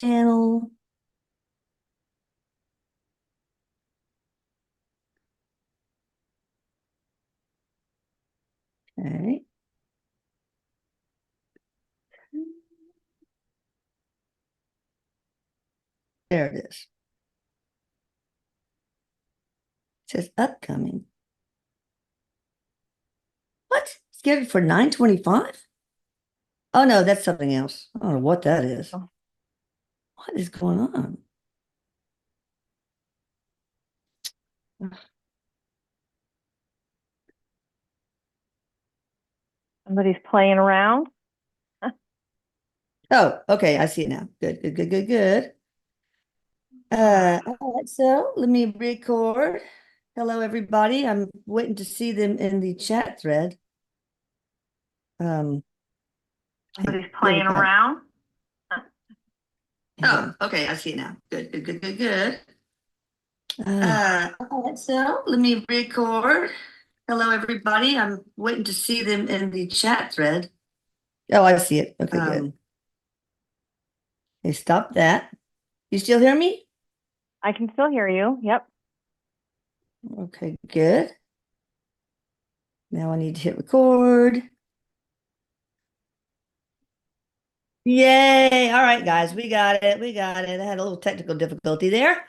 channel. Okay. There it is. It says upcoming. What? Scheduled for 9:25? Oh no, that's something else. I don't know what that is. Oh, What is going on? somebody's playing around. Oh, okay, I see it now. Good, good, good, good, good. All right, so let me record. Hello, everybody. I'm waiting to see them in the chat thread. Um, Somebody's there we playing go. around. Oh, okay, I see it now. Good, good, good, good, good. All right, so let me record. Hello, everybody. I'm waiting to see them in the chat thread. Oh, I see it. Okay, good. Hey, stop that. You still hear me? I can still hear you. Yep. Okay, good. Now I need to hit record. Yay. All right, guys, we got it. We got it. I had a little technical difficulty there.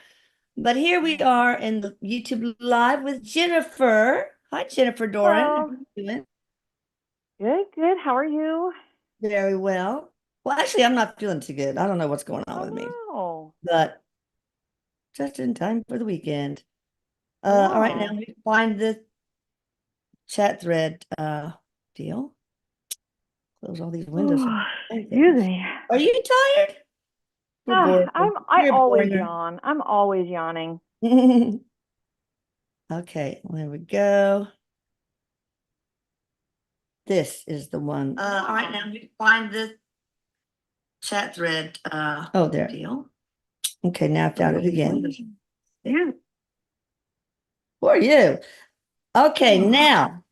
But here we are in the YouTube live with Jennifer. Hi, Jennifer Doran. How Hello. are you doing? Good, good. How are you? Very well. Well, actually, I'm not feeling too good. I don't know what's going on Oh with me, no. but just in time for the weekend. All right, now Yeah. we find the chat thread deal. Close all these windows. Oh, And excuse things. me. Are you tired? You're bored. I You're always boring. yawn. I'm always yawning. Okay, there we go. This is the one. All right, now we find the chat thread oh, there. Deal. Okay, now I found it again. Yeah. Who are you? Okay, Oh, now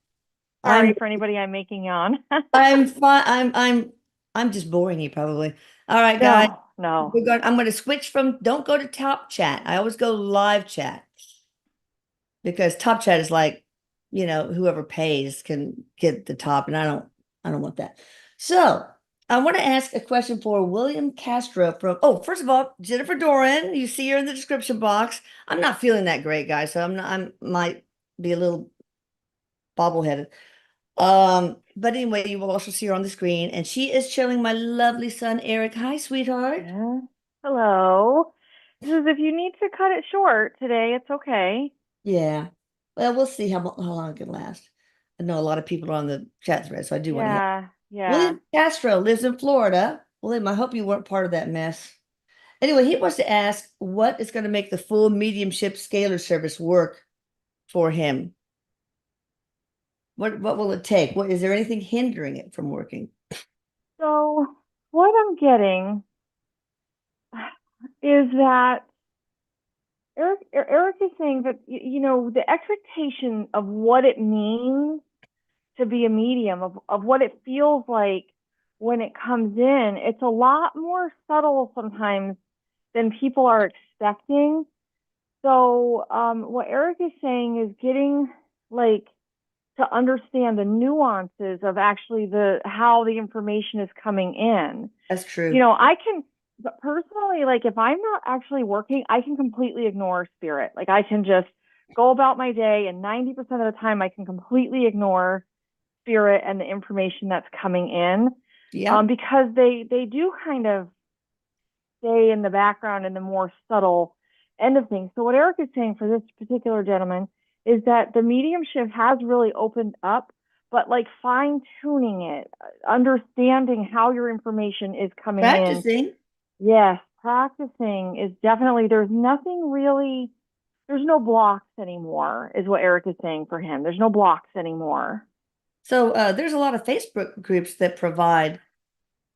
sorry I'm for anybody I'm making yawn. I'm fine. I'm just boring you probably. All right, guys. No, no. I'm going to switch from don't go to top chat. I always go live chat because top chat is like, whoever pays can get the top, and I don't want that. So I want to ask a question for William Castro oh, first of all, Jennifer Doran, you see her in the description box. I'm not feeling that great, guys, so I might be a little bobbleheaded. But anyway, you will also see her on the screen, and she is showing my lovely son, Eric. Hi, sweetheart. Yeah. Hello. This is if you need to cut it short today, it's okay. Yeah. Well, we'll see how long it can last. I know a lot of people are on the chat thread, so I do want to hear. Yeah, yeah. William Castro lives in Florida. William, I hope you weren't part of that mess. Anyway, he wants to ask what is going to make the full mediumship scalar service work for him. What will it take? What is there anything hindering it from working? So what I'm getting is that Eric is saying that the expectation of what it means to be a medium, of what it feels like when it comes in, it's a lot more subtle sometimes than people are expecting. So what Eric is saying is getting like to understand the nuances of actually the how the information is coming in. That's You true. know, I can, but personally, like if I'm not actually working, I can completely ignore spirit. Like I can just go about my day, and 90% of the time, I can completely ignore spirit and the information that's coming in, Yeah. because they do kind of stay in the background in the more subtle end of things. So what Eric is saying for this particular gentleman is that the mediumship has really opened up, but like fine tuning it, understanding how your information is coming in. Practicing. Yes, practicing is definitely, there's nothing really, there's no blocks anymore, is what Eric is saying for him. There's no blocks anymore. So there's a lot of Facebook groups that provide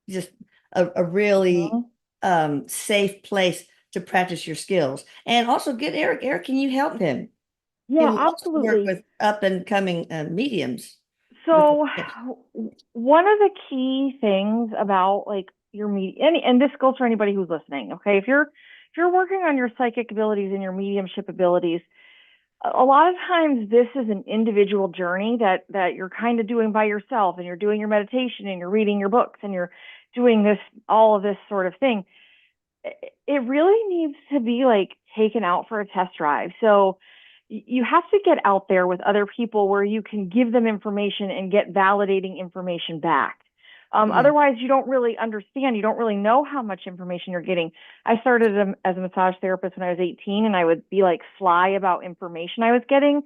just a really Mhm. safe place to practice your skills. And also get Eric. Eric, can you help him? He Yeah, loves to work absolutely. with up and coming mediums. With So one of the key things about like your and this goes for anybody who's listening. Okay. If you're working on your psychic abilities and your mediumship abilities, a lot of times this is an individual journey that you're kind of doing by yourself, and you're doing your meditation and you're reading your books and you're doing this, all of this sort of thing. It really needs to be like taken out for a test drive. So you have to get out there with other people where you can give them information and get validating information back. Yeah. Otherwise, you don't really understand. You don't really know how much information you're getting. I started as a massage therapist when I was 18, and I would be like sly about information I was getting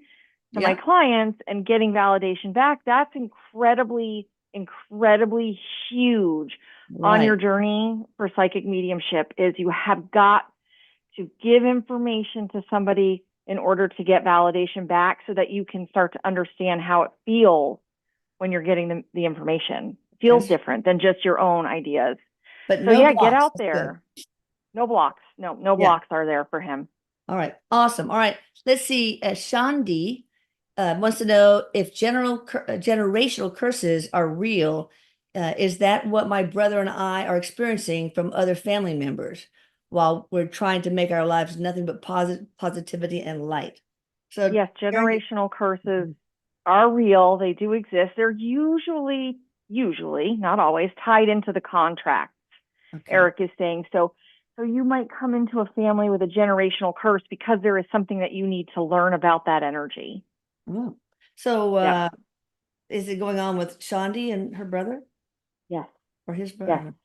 to my Yeah. clients and getting validation back. That's incredibly, incredibly huge on your Right. journey for psychic mediumship. Is you have got to give information to somebody in order to get validation back so that you can start to understand how it feels when you're getting the information. It feels That's different than just your own ideas. but So no yeah, get blocks. out That's good. there. No blocks. No Yeah. blocks are there for him. All right. Awesome. All right. Let's see. Shandi wants to know if generational curses are real. Is that what my brother and I are experiencing from other family members while we're trying to make our lives nothing but positivity and light? So, Yes, generational curses are real. They do exist. They're usually, not always, tied into the contract. okay. Erik is saying. So you might come into a family with a generational curse because there is something that you need to learn about that energy. Oh. So, Yep. is it going on with Shandi and her brother Yes. or his Yes. brother?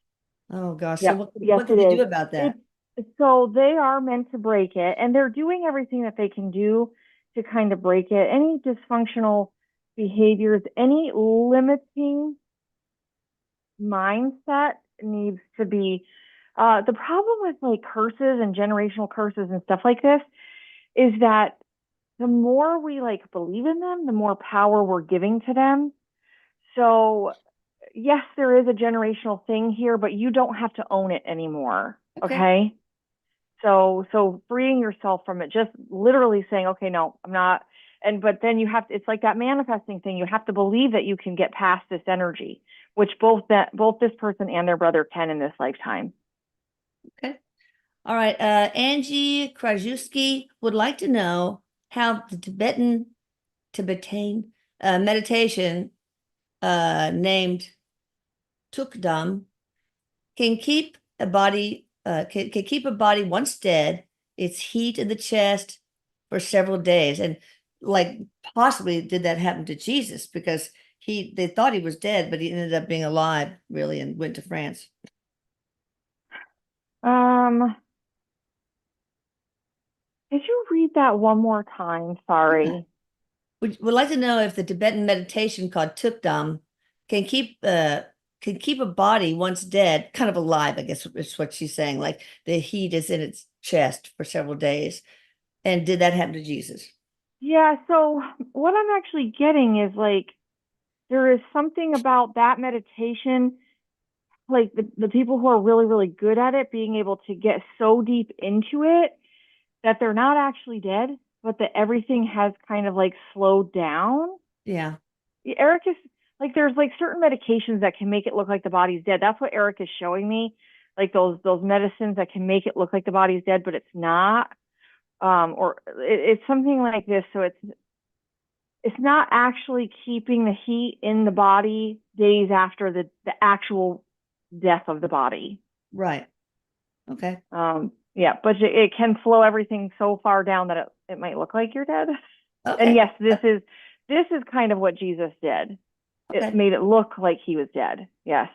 Oh gosh. So Yep. Yes, what it can they is. do about It that? so they are meant to break it, and they're doing everything that they can do to kind of break it. Any dysfunctional behaviors, any limiting mindset needs to be the problem with like curses and generational curses and stuff like this is that the more we like believe in them, the more power we're giving to them. So, yes, there is a generational thing here, but you don't have to own it anymore. Okay. Okay? So freeing yourself from it, just literally saying, okay, no, I'm not. And but then you have to, it's like that manifesting thing. You have to believe that you can get past this energy, which both this person and their brother can in this lifetime. Okay. All right. Angie Krajewski would like to know how the Tibetan meditation named Tukdam can keep a body can keep a body once dead, its heat in the chest for several days. And like possibly did that happen to Jesus because they thought he was dead, but he ended up being alive really and went to France. Um, Could you read that one more time? Yeah. Sorry. Would like to know if the Tibetan meditation called Tukdam can keep uh can keep a body once dead kind of alive, I guess is what she's saying. Like the heat is in its chest for several days. And did that happen to Jesus? Yeah, so what I'm actually getting is like there is something about that meditation, like the people who are really, really good at it being able to get so deep into it that they're not actually dead, but that everything has kind of like slowed down. Yeah. Erik is like there's like certain medications that can make it look like the body's dead. That's what Erik is showing me. Like those medicines that can make it look like the body's dead, but it's not. Or it's something like this. So it's not actually keeping the heat in the body days after the actual death of the body. Right. Okay. Yeah, but it can slow everything so far down that it might look like you're dead. And Okay. yes, this is kind of what Jesus did. It Okay. made it look like he was dead. Yes.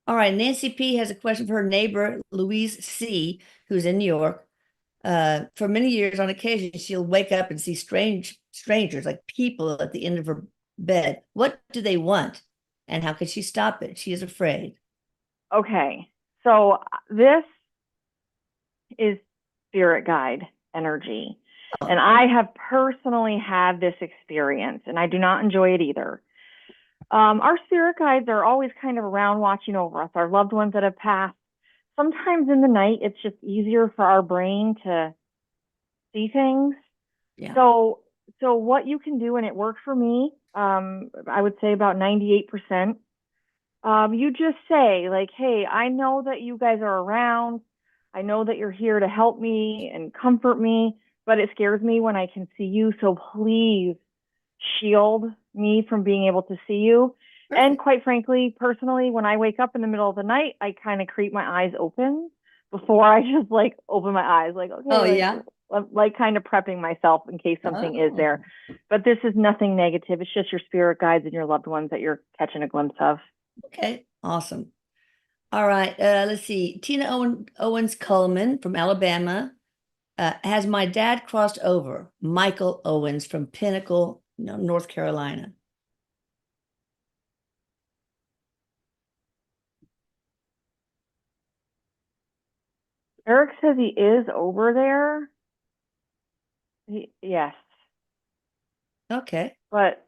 All right. Nancy P has a question for her neighbor, Louise C, who's in New York. For many years, on occasion, she'll wake up and see strangers, like people at the end of her bed. What do they want? And how can she stop it? She is afraid. Okay. So this is spirit guide energy. And Oh, I have personally had this experience, and I do not enjoy it either. Our spirit guides are always kind of around watching over us, our loved ones that have passed. Sometimes in the night, it's just easier for our brain to see things. yeah. So, so what you can do, and it worked for me, I would say about 98%. You just say, like, hey, I know that you guys are around. I know that you're here to help me and comfort me, but it scares me when I can see you. So please shield me from being able to see you. And Perfect. quite frankly, personally, when I wake up in the middle of the night, I kind of creep my eyes open before I just like open my eyes, like, Oh, okay, yeah. like kind of prepping myself in case something is Oh, there. But this is nothing negative. It's just your spirit guides and your loved ones that you're catching a glimpse of. okay. Awesome. All right. Let's see. Owens Coleman from Alabama. Has my dad crossed over? Michael Owens from Pinnacle, North Carolina. Erik says he is over there. Yes, Okay. but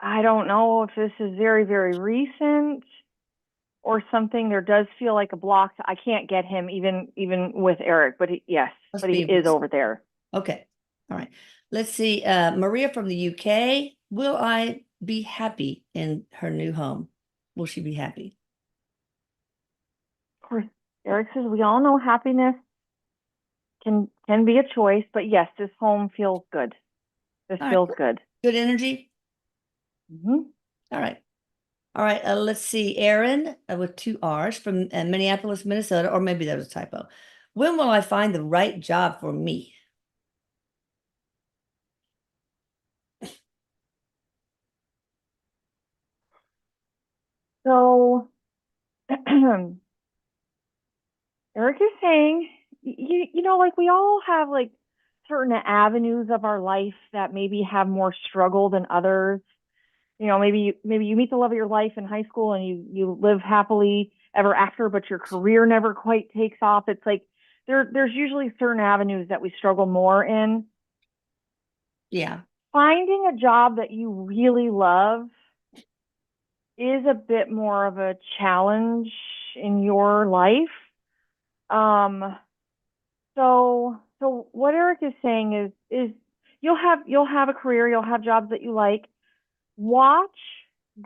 I don't know if this is very, very recent or something. There does feel like a block. I can't get him even with Erik, but yes, Must but he be is recent. over there. Okay. All right. Let's see. Maria from the UK. Will I be happy in her new home? Will she be happy? Of course, Erik says we all know happiness can be a choice, but yes, this home feels good. This All right. feels good. Good energy. Hmm. All right. All right. Let's see. Aaron with two R's from Minneapolis, Minnesota, or maybe that was a typo. When will I find the right job for me? So Erik is saying, like we all have like certain avenues of our life that maybe have more struggle than others. Maybe you meet the love of your life in high school and you live happily ever after, but your career never quite takes off. It's like there's usually certain avenues that we struggle more in. Yeah. Finding a job that you really love is a bit more of a challenge in your life. Um, so what Erik is saying is you'll have a career, you'll have jobs that you like. Watch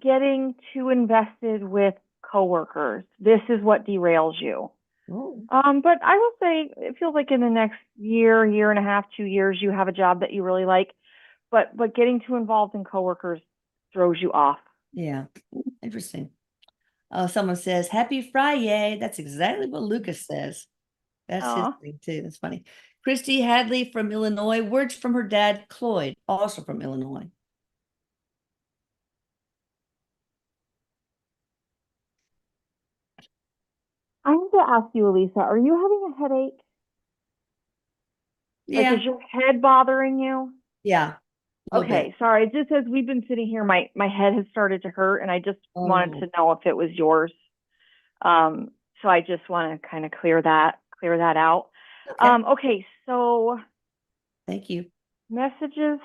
getting too invested with coworkers. This is what derails you. Oh, But I will say it feels like in the next year and a half, 2 years, you have a job that you really like. But getting too involved in coworkers throws you off. yeah. Interesting. Oh, someone says, Happy Friday. That's exactly what Lucas says. That's his Oh, thing too. That's funny. Christy Hadley from Illinois. Words from her dad, Cloyd, also from Illinois. I need to ask you, Elisa, are you having a headache? Like, is Yeah. your head bothering you? Yeah. A little bit. Okay, sorry. Just as we've been sitting here, my head has started to hurt, and I just wanted Oh, to know if it was yours. Um, so I just want to kind of clear that out. okay. Okay, so Thank you, messages,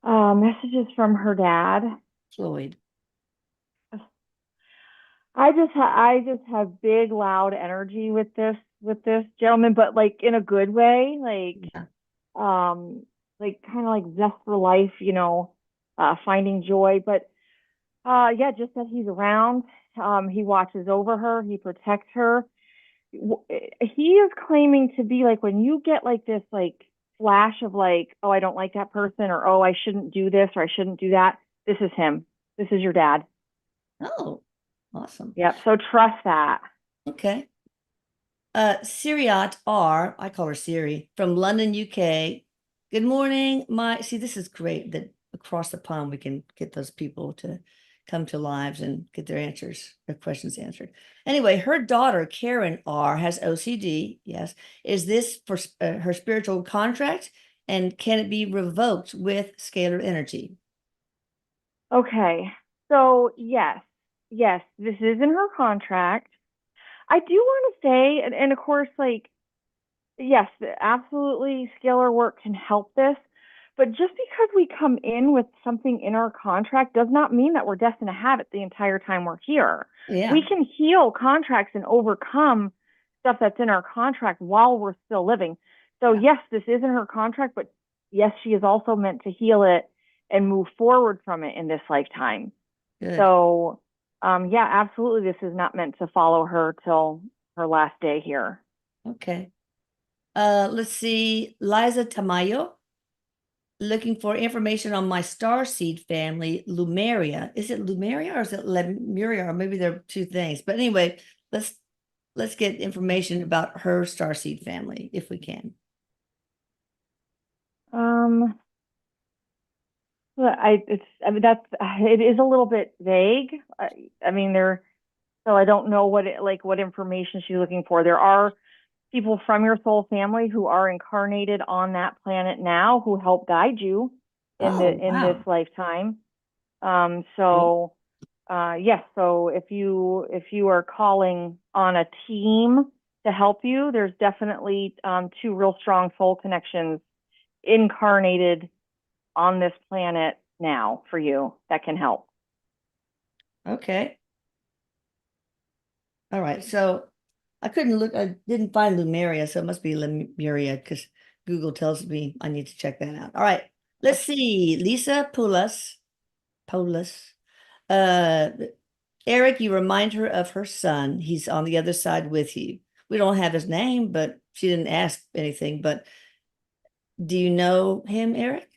messages from her dad. Floyd. I just have big loud energy with this gentleman, but like in a good way, Yeah. like kind of like zest for life, finding joy. But yeah, just that he's around. He watches over her, he protects her. He is claiming to be like when you get like this like flash of like, oh, I don't like that person, or oh, I shouldn't do this, or I shouldn't do that. This is him. This is your dad. Oh, awesome. Yep. So trust that. Okay. Siriat R, I call her Siri, from London, UK. Good morning. See, this is great that across the pond we can get those people to come to lives and get their questions answered. Anyway, her daughter, Karen R, has OCD. Yes. Is this for her spiritual contract? And can it be revoked with scalar energy? Okay. So yes, this is in her contract. I do want to say, and of course, like, yes, absolutely, scalar work can help this. But just because we come in with something in our contract does not mean that we're destined to have it the entire time we're here. We Yeah. can heal contracts and overcome stuff that's in our contract while we're still living. So, Yeah. yes, this is in her contract, but yes, she is also meant to heal it and move forward from it in this lifetime. Good. So, yeah, absolutely. This is not meant to follow her till her last day here. Okay. Let's see. Liza Tamayo, looking for information on my starseed family, Lumeria. Is it Lumeria or is it Lemuria? Or maybe they're two things. But anyway, let's let's get information about her starseed family if we can. Um, I mean, it is a little bit vague. I mean, so I don't know what information she's looking for. There are people from your soul family who are incarnated on that planet now who help guide you Oh, in this wow. lifetime. Cool. So yes, so if you are calling on a team to help you, there's definitely two real strong soul connections incarnated on this planet now for you that can help. Okay. All right. So I couldn't look, I didn't find Lumeria, so it must be Lemuria because Google tells me I need to check that out. All right. Let's see. Lisa Poulos. Uh, Erik, you remind her of her son. He's on the other side with you. We don't have his name, but she didn't ask anything. But do you know him, Erik?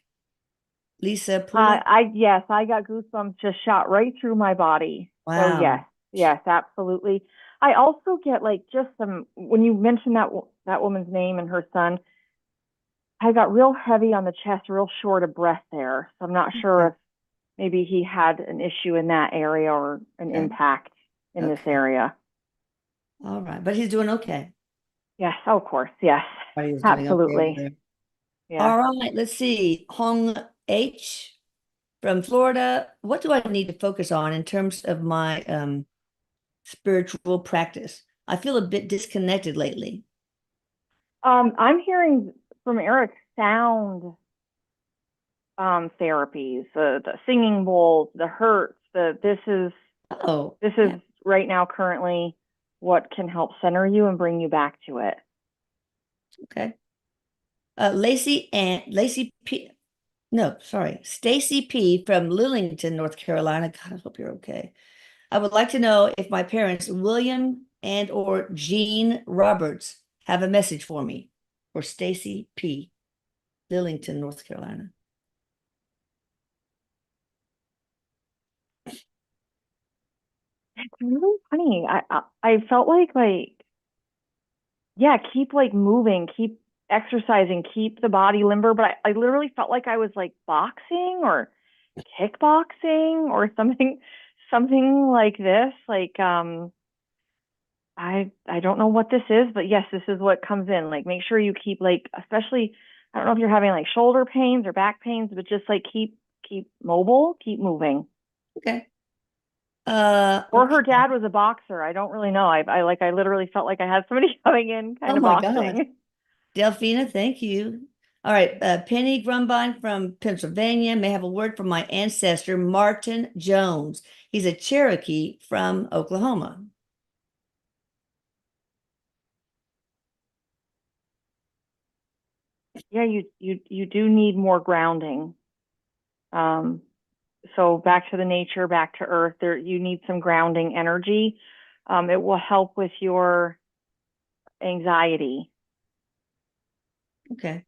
Lisa Poulos? Yes, I got goosebumps just shot right through my body. So Wow. yes, yes, absolutely. I also get like just some when you mentioned that woman's name and her son, I got real heavy on the chest, real short of breath there. So I'm not sure Okay. if maybe he had an issue in that area or an Okay. impact in this Okay. area. All right. But he's doing okay. Yes, oh, of course, yes, Everybody is doing okay over absolutely, there. yeah. All right. Let's see. Hong H from Florida. What do I need to focus on in terms of my spiritual practice? I feel a bit disconnected lately. I'm hearing from Erik sound therapies, the singing bowls, the hurts, Oh, this yeah. is right now currently what can help center you and bring you back to it. Okay. Lacey P. No, sorry, Stacy P. from Lillington, North Carolina. God, I hope you're okay. I would like to know if my parents, William and or Jean Roberts, have a message for me. For Stacy P. Lillington, North Carolina. It's really funny. I felt like yeah, keep like moving, keep exercising, keep the body limber. But I literally felt like I was like boxing or kickboxing or something like this. Like I don't know what this is, but yes, this is what comes in. Like make sure you keep like especially I don't know if you're having like shoulder pains or back pains, but just like keep mobile, keep moving. Okay. Or her Okay. dad was a boxer. I don't really know. I literally felt like I had somebody coming in kind Oh of my God. boxing. Delphina, thank you. All right. Penny Grumbine from Pennsylvania may have a word from my ancestor, Martin Jones. He's a Cherokee from Oklahoma. Yeah, you do need more grounding. Um, so back to the nature, back to earth. There you need some grounding energy. It will help with your anxiety. Okay.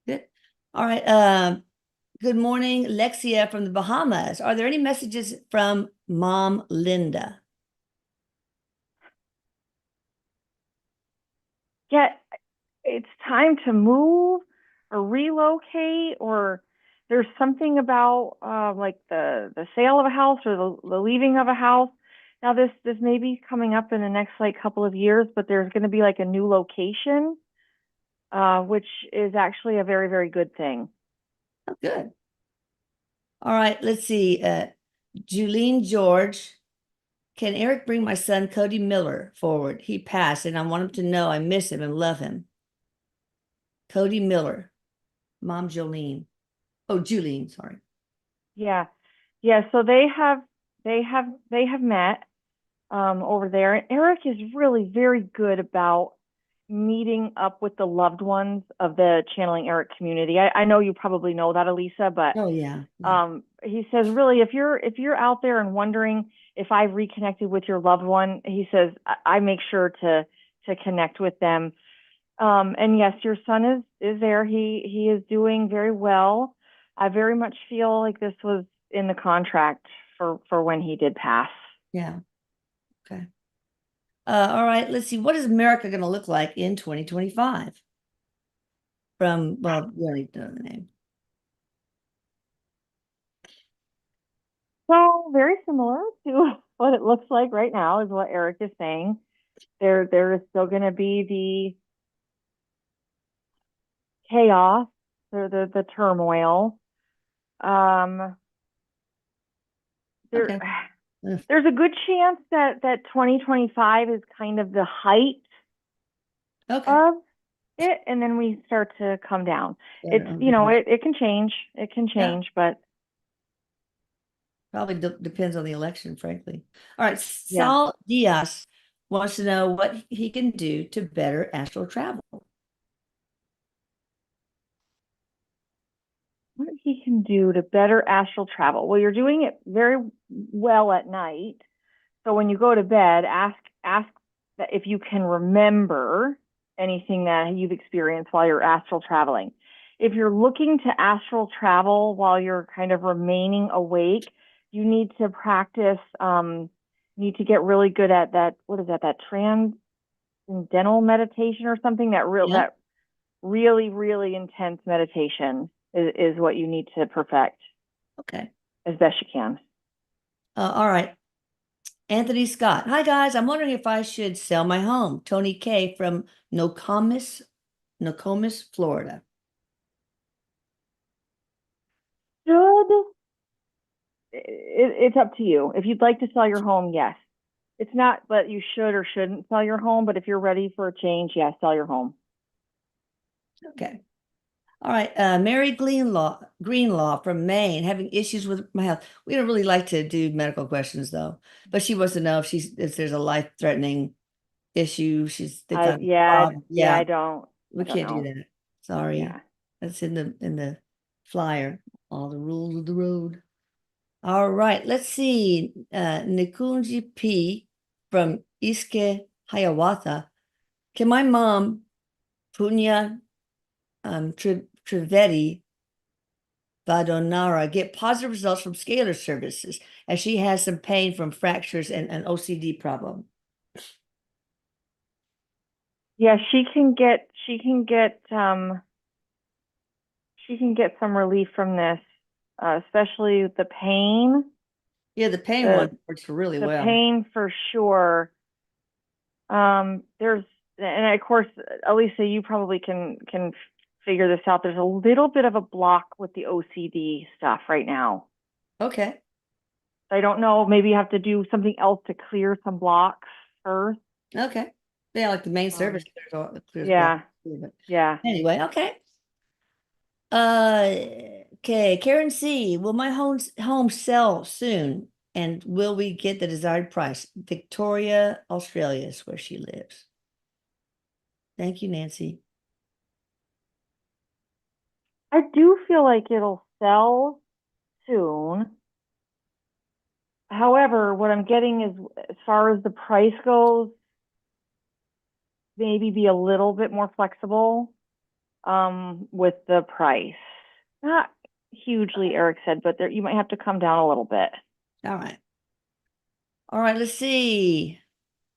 Good. All right. Good morning, Lexia from the Bahamas. Are there any messages from Mom Linda? Yeah, it's time to move or relocate or there's something about like the sale of a house or the leaving of a house. Now this may be coming up in the next like couple of years, but there's going to be like a new location, which is actually a very, very good thing. Oh, good. All right. Let's see. Julene George. Can Erik bring my son Cody Miller forward? He passed, and I want him to know I miss him and love him. Cody Miller, Mom Jolene. Oh, Julene, sorry. Yeah. Yeah, so they have met over there. And Erik is really very good about meeting up with the loved ones of the Channeling Erik community. I know you probably know that, Elisa, but Oh yeah, yeah, he says, really, if you're out there and wondering if I've reconnected with your loved one, he says, I make sure to connect with them. And yes, your son is there. He is doing very well. I very much feel like this was in the contract for when he did pass. yeah. Okay. All right, let's see. What is America going to look like in 2025? From, well, you already know the name. So very similar to what it looks like right now is what Erik is saying. There is still going to be the chaos, the turmoil. Um, there Okay. Ugh, there's a good chance that 2025 is kind of the height okay. of it, and then we start to come down. Better, It's, I'm you know, down. it can change. It can Yeah, change, but probably depends on the election, frankly. All right, yeah. Sal Diaz wants to know what he can do to better astral travel. What he can do to better astral travel. Well, you're doing it very well at night. So when you go to bed, ask that if you can remember anything that you've experienced while you're astral traveling. If you're looking to astral travel while you're kind of remaining awake, you need to practice. Need to get really good at that. What is that? That transcendental meditation or something. Yeah. That really really intense meditation is what you need to perfect Okay. as best you can. All right. Anthony Scott. Hi, guys. I'm wondering if I should sell my home. Tony K from Nokomis, Florida. Should it's up to you. If you'd like to sell your home, yes. It's not, but you should or shouldn't sell your home. But if you're ready for a change, yes, sell your home. Okay. All right. Mary Greenlaw from Maine, having issues with my health. We don't really like to do medical questions though, but she wants to know if there's a life-threatening issue. They I found a yeah problem. yeah Yeah, I we don't can't do know. that. Sorry. Yeah. That's in the flyer. All the rules of the road. All right. Let's see. Nikunji P from Iske Hiawatha. Can my mom, Punya Trivedi Vadonara, get positive results from scalar services as she has some pain from fractures and an OCD problem? Yeah, she can get some relief from this, especially the pain. Yeah, the pain The one works really the well. pain for sure. There's and of course, Elisa, you probably can figure this out. There's a little bit of a block with the OCD stuff right now. Okay. I don't know. Maybe you have to do something else to clear some blocks first. Okay. Yeah, like the main service Um, clears blocks yeah, too, but yeah. anyway, okay. Okay, Karen C. Will my home sell soon? And will we get the desired price? Victoria, Australia is where she lives. Thank you, Nancy. I do feel like it'll sell soon. However, what I'm getting is, as far as the price goes, maybe be a little bit more flexible with the price. Not hugely, Erik said, but there you might have to come down a little bit. All right. All right, let's see.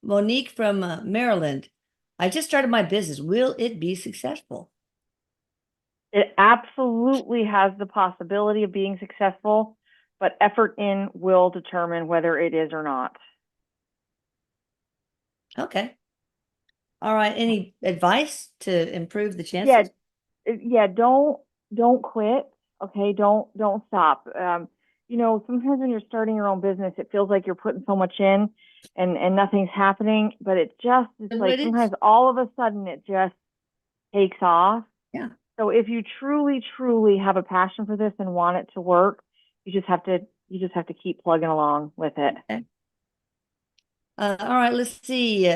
Monique from Maryland. I just started my business. Will it be successful? It absolutely has the possibility of being successful, but effort in will determine whether it is or not. Okay. All right. Any advice to improve the Yeah, chances? yeah, don't quit. Okay, don't stop. Sometimes when you're starting your own business, it feels like you're putting so much in and nothing's happening, but it's Well, like it is. sometimes all of a sudden it just takes off. Yeah. So if you truly, truly have a passion for this and want it to work, you just have to keep plugging along with it. Okay. All right. Let's see.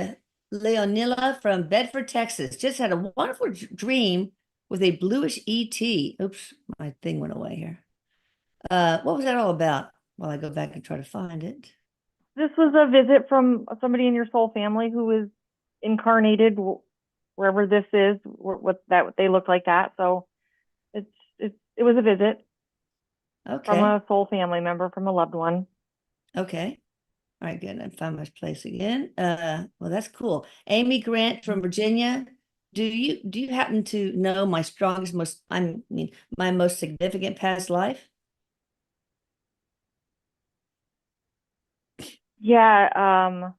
Leonilla from Bedford, Texas. Just had a wonderful dream with a bluish ET. Oops, my thing went away here. What was that all about? Well, I go back and try to find it. This was a visit from somebody in your soul family who was incarnated wherever this is, what they look like that. So it was a visit from Okay. a soul family member, from a loved one. Okay. All right, good. I found my place again. Well, that's cool. Amy Grant from Virginia. Do you happen to know my strongest, I mean, my most significant past life? Yeah,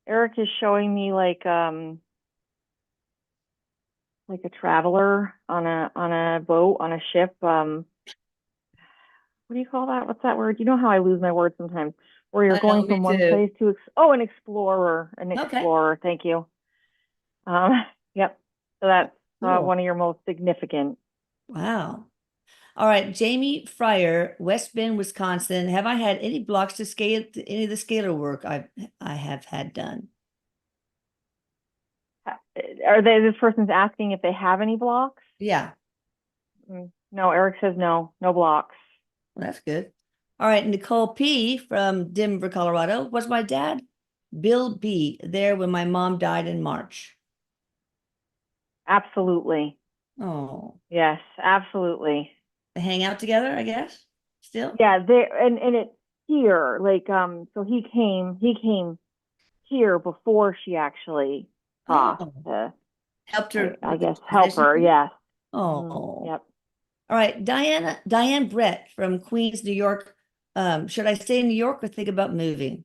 Erik is showing me like a traveler on a boat, on a ship. What do you call that? What's that word? You know how I lose my words sometimes, where you're I know, going me from one too. place to an explorer, an Okay. explorer. Thank you. Yep. So that's Cool. one of your most significant. Wow. All right, Jamie Fryer, West Bend, Wisconsin. Have I had any blocks to scale to any of the scalar work I have had done? Are they? This person's asking if they have any blocks. Yeah, No, Erik says no, no blocks. well, that's good. All right, Nicole P. from Denver, Colorado. Was my dad, Bill B., there when my mom died in March? Absolutely. Oh, Yes, absolutely. they hang out together, I guess, still? Yeah, there and it's here. So he came here before she actually passed Oh, to, helped her I with the guess, help transition? her. Yes. Oh, Yep. all right. Diane Brett from Queens, New York. Should I stay in New York or think about moving?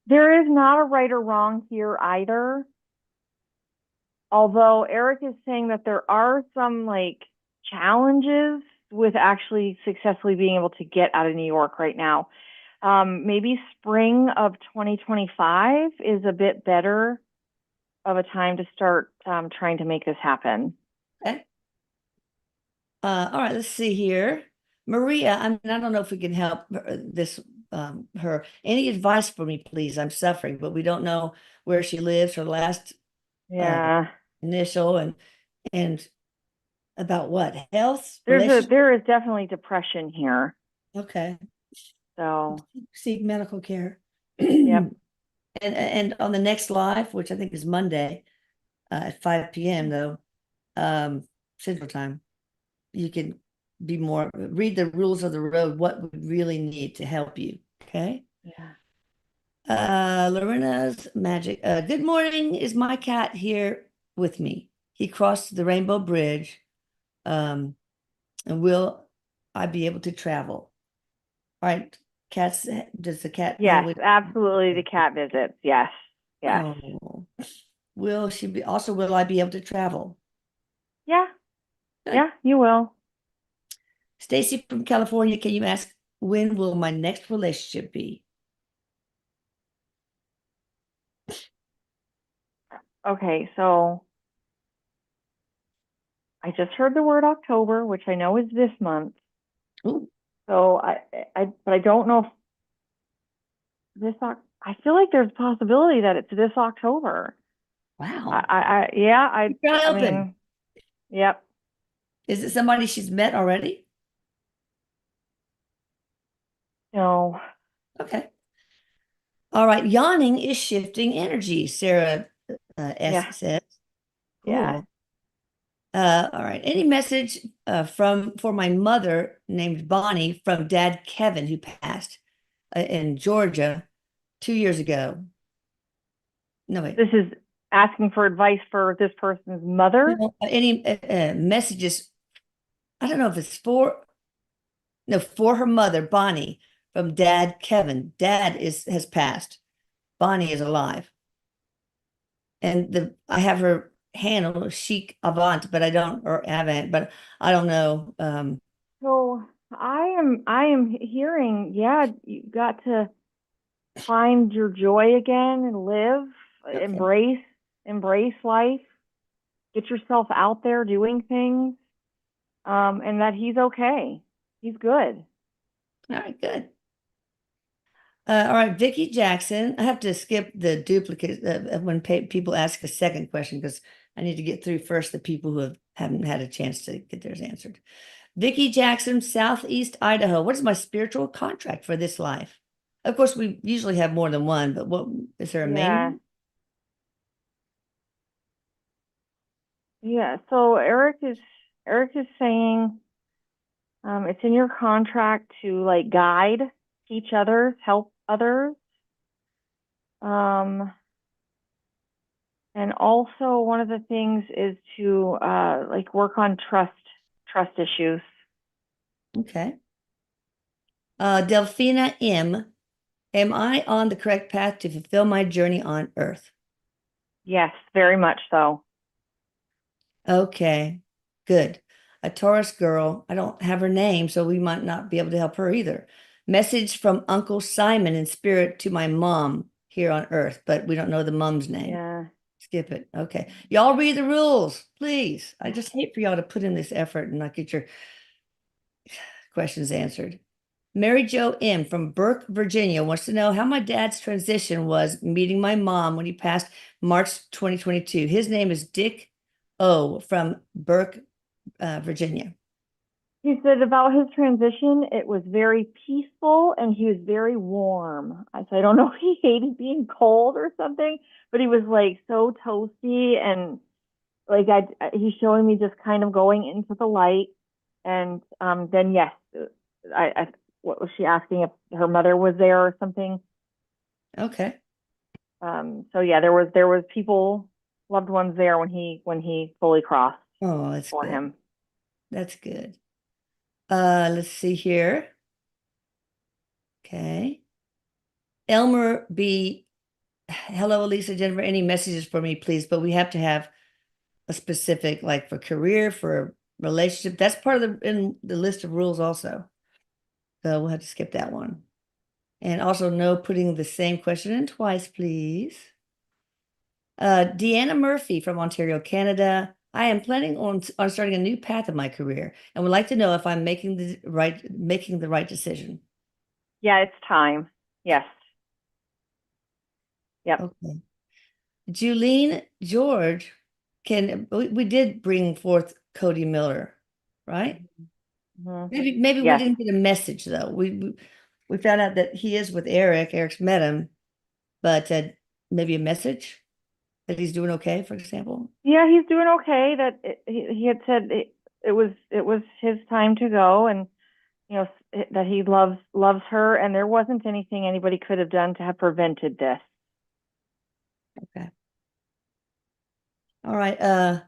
There is not a right or wrong here either. Although Erik is saying that there are some challenges with actually successfully being able to get out of New York right now. Maybe spring of 2025 is a bit better of a time to start trying to make this happen. Okay. All right, let's see here. Maria, I don't know if we can help her. Any advice for me, please? I'm suffering, but we don't know where she lives, her last uh, Yeah, initial, and about what? Health, relationship? there is definitely depression here. Okay. So, Seek medical care. yep. And on the next live, which I think is Monday, at 5 p.m. though, Central Time, you can read the rules of the road, what we really need to help you. Okay. Yeah. Lorena's magic. Good morning. Is my cat here with me? He crossed the Rainbow Bridge. Um, and will I be able to travel? All right. Cats, does the cat know Yes, which? absolutely. The cat visits. Yes. Yes. Oh, will I be able to travel? Yeah. Good. Yeah, you will. Stacy from California, can you ask when will my next relationship be? Okay, so I just heard the word October, which I know is this month. Oh, So but I don't know if I feel like there's a possibility that it's this October. wow. Yeah, Keep your eye I open. mean, yep. Is it somebody she's met already? No, Okay. All right. Yawning is shifting energy, Sarah S yeah, says. yeah. Cool. All right. Any message for my mother named Bonnie from Dad Kevin, who passed in Georgia 2 years ago? No, wait. This is asking for advice for this person's mother. No, any messages? I don't know if it's for no for her mother, Bonnie, from Dad Kevin. Dad is has passed. Bonnie is alive, and the I have her handle chic avant, but I don't or avant, but I don't know. So I am hearing, yeah, you got to find your joy again and live, Okay. embrace life, get yourself out there doing things, and that he's okay. He's good. All right, good. All right, Vicky Jackson. I have to skip the duplicate when people ask a second question because I need to get through first the people who haven't had a chance to get theirs answered. Vicky Jackson, Southeast Idaho. What is my spiritual contract for this life? Of course, we usually have more than one, but what is there a main Yeah. one? Yeah. So Eric is saying it's in your contract to like guide, teach others, help others. Um, and also one of the things is to like work on trust issues. Okay. Delphina M. Am I on the correct path to fulfill my journey on Earth? Yes, very much so. Okay, good. A Taurus girl. I don't have her name, so we might not be able to help her either. Message from Uncle Simon in spirit to my mom here on Earth, but we don't know the mom's name. Yeah. Skip it. Okay. Y'all read the rules, please. I just hate for y'all to put in this effort and not get your questions answered. Mary Jo M. from Burke, Virginia wants to know how my dad's transition was meeting my mom when he passed March 2022. His name is Dick O. from Burke, Virginia. He said about his transition, it was very peaceful and he was very warm. So I don't know if he hated being cold or something, but he was like so toasty and like he's showing me just kind of going into the light. And then yes, I what was she asking if her mother was there or something? Okay. So yeah, there was people, loved ones there when he fully crossed Oh, that's for good. him. That's good. Let's see here. Okay. Elmer B. Hello, Elisa, Jennifer. Any messages for me, please? But we have to have a specific, like for career, for relationship. That's part of the in the list of rules also. So we'll have to skip that one. And also no putting the same question in twice, please. Deanna Murphy from Ontario, Canada. I am planning on starting a new path in my career and would like to know if I'm making the right decision. Yeah, it's time. Yes. Yep. Okay. Julene George, we did bring forth Cody Miller, right? Mhm. Maybe we Yes. didn't get a message though. We found out that he is with Erik. Erik's met him, but maybe a message that he's doing okay, for example. Yeah, he's doing okay. He had said it was his time to go, and that he loves her, and there wasn't anything anybody could have done to have prevented this. Okay. All right.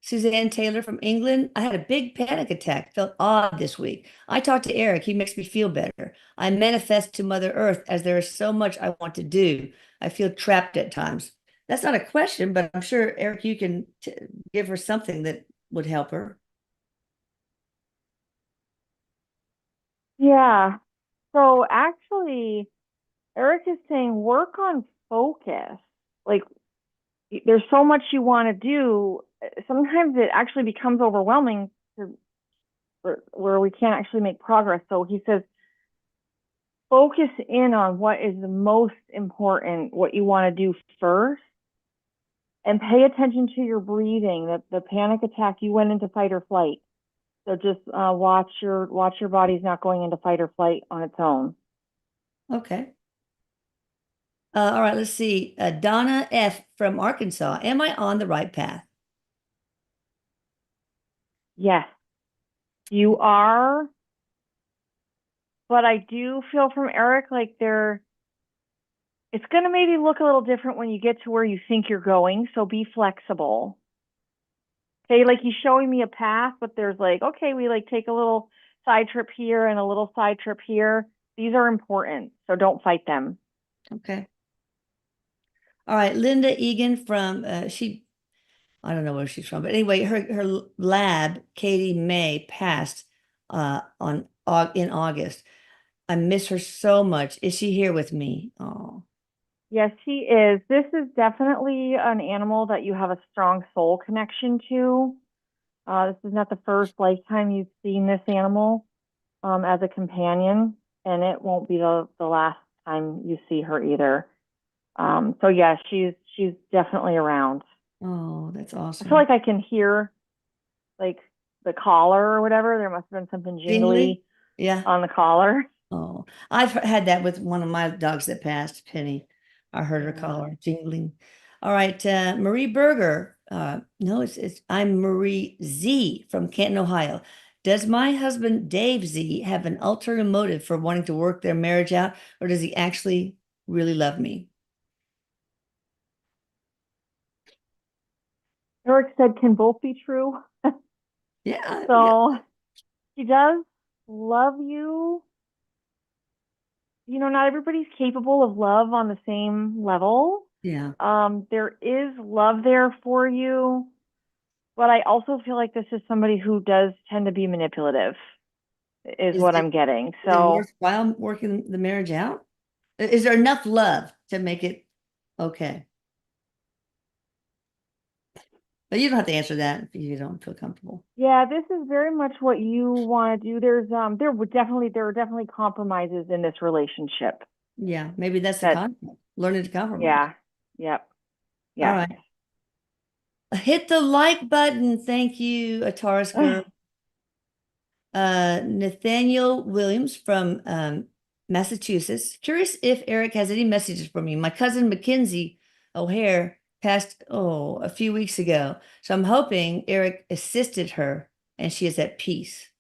Suzanne Taylor from England. I had a big panic attack, felt odd this week. I talked to Erik. He makes me feel better. I manifest to Mother Earth as there is so much I want to do. I feel trapped at times. That's not a question, but I'm sure, Erik, you can give her something that would help her. Yeah. So actually, Erik is saying work on focus. Like there's so much you want to do. Sometimes it actually becomes overwhelming to where we can't actually make progress. So he says focus in on what is the most important, what you want to do first, and pay attention to your breathing. The panic attack, you went into fight or flight. So just watch your body's not going into fight or flight on its own. Okay. All right, let's see. Donna F. from Arkansas. Am I on the right path? Yes, you are, but I do feel from Erik like it's going to maybe look a little different when you get to where you think you're going. So be flexible. Okay, like he's showing me a path, but there's like, okay, we like take a little side trip here and a little side trip here. These are important, so don't fight them. Okay. All right, Linda Egan from I don't know where she's from, but anyway, her lab, Katie May, passed in August. I miss her so much. Is she here with me? Oh, Yes, he is. This is definitely an animal that you have a strong soul connection to. This is not the first lifetime you've seen this animal as a companion, and it won't be the last time you see her either. So yeah, she's definitely around. Oh, that's I feel awesome. like I can hear like the collar or whatever. There must have been something Jingly? jingly Yeah. on the collar. Oh, I've had that with one of my dogs that passed, Penny. I heard her Yeah. collar jingling. All right, Marie Berger. No, it's I'm Marie Z from Canton, Ohio. Does my husband Dave Z have an ulterior motive for wanting to work their marriage out, or does he actually really love me? Erik said can both be true. Yeah, yeah, So he does love you. You know, not everybody's capable of love on the same level. yeah. There is love there for you, but I also feel like this is somebody who does tend to be manipulative, is Is what it I'm getting. is it So, worthwhile working the marriage out? Is there enough love to make it okay? But you don't have to answer that if you don't feel comfortable. yeah, this is very much what you want to do. There are definitely compromises in this relationship Yeah, maybe that's the that, concept. Learning to compromise. yeah, yep, All yes. right. Hit the like button. Thank you, Ataris girl. Nathaniel Williams from Massachusetts. Curious if Erik has any messages for me. My cousin Mackenzie O'Hare passed, a few weeks ago. So I'm hoping Erik assisted her and she is at peace.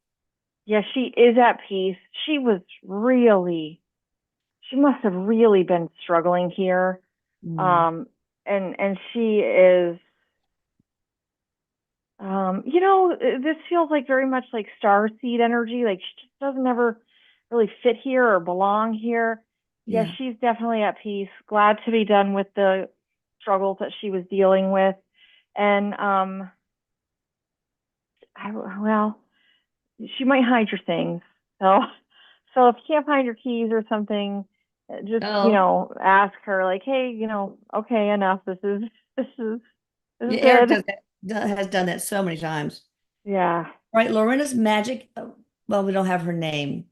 Yeah, she is at peace. She was really, she must have really been struggling here. Mm, Um, and she is, this feels like very much like star seed energy. Like she just doesn't ever really fit here or belong here. Yeah, yeah. she's definitely at peace. Glad to be done with the struggles that she was dealing with. And well, she might hide your things. So so if you can't find your keys or something, just Oh, ask her like, hey, okay, enough. This is this is yeah. Erik good. does that, has done that so many times. Yeah. All right, Lorena's magic. Well, we don't have her name.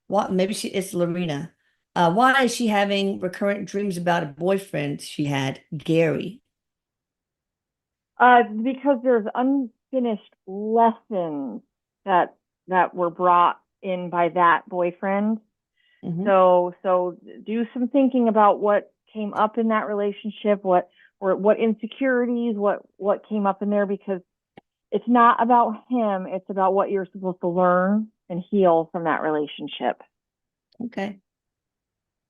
What? Maybe it's Lorena. Why is she having recurrent dreams about a boyfriend she had, Gary? Because there's unfinished lessons that were brought in by that boyfriend. Hmm. So do some thinking about what came up in that relationship, what insecurities, what came up in there, because it's not about him, it's about what you're supposed to learn and heal from that relationship. Okay.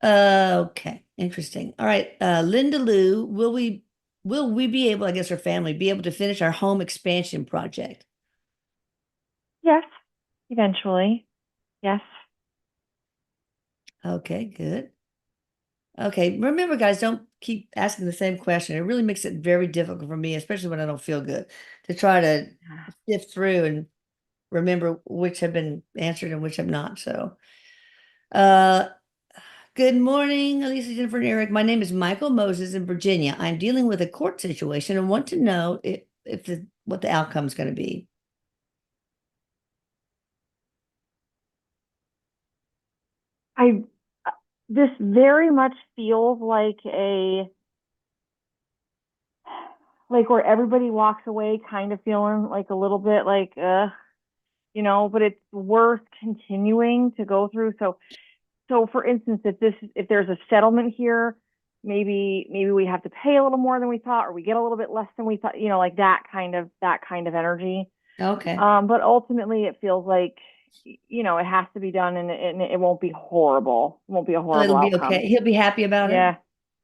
Okay. Interesting. All right. Linda Lou, will we be able, I guess our family, be able to finish our home expansion project? Yes, eventually. Yes. Okay, good. Okay. Remember, guys, don't keep asking the same question. It really makes it very difficult for me, especially when I don't feel good, to try to sift through and remember which have been answered and which have not. So, uh, good morning, Elisa, Jennifer, and Erik. My name is Michael Moses in Virginia. I'm dealing with a court situation and want to know if what the outcome is going to be. I This very much feels like a like where everybody walks away kind of feeling like a little bit like but it's worth continuing to go through. So for instance, if there's a settlement here, maybe we have to pay a little more than we thought, or we get a little bit less than we thought, like that kind of energy. Okay. But ultimately it feels like it has to be done, and it won't be horrible. It won't be a So horrible it'll be outcome. okay. He'll be happy about it. Yeah.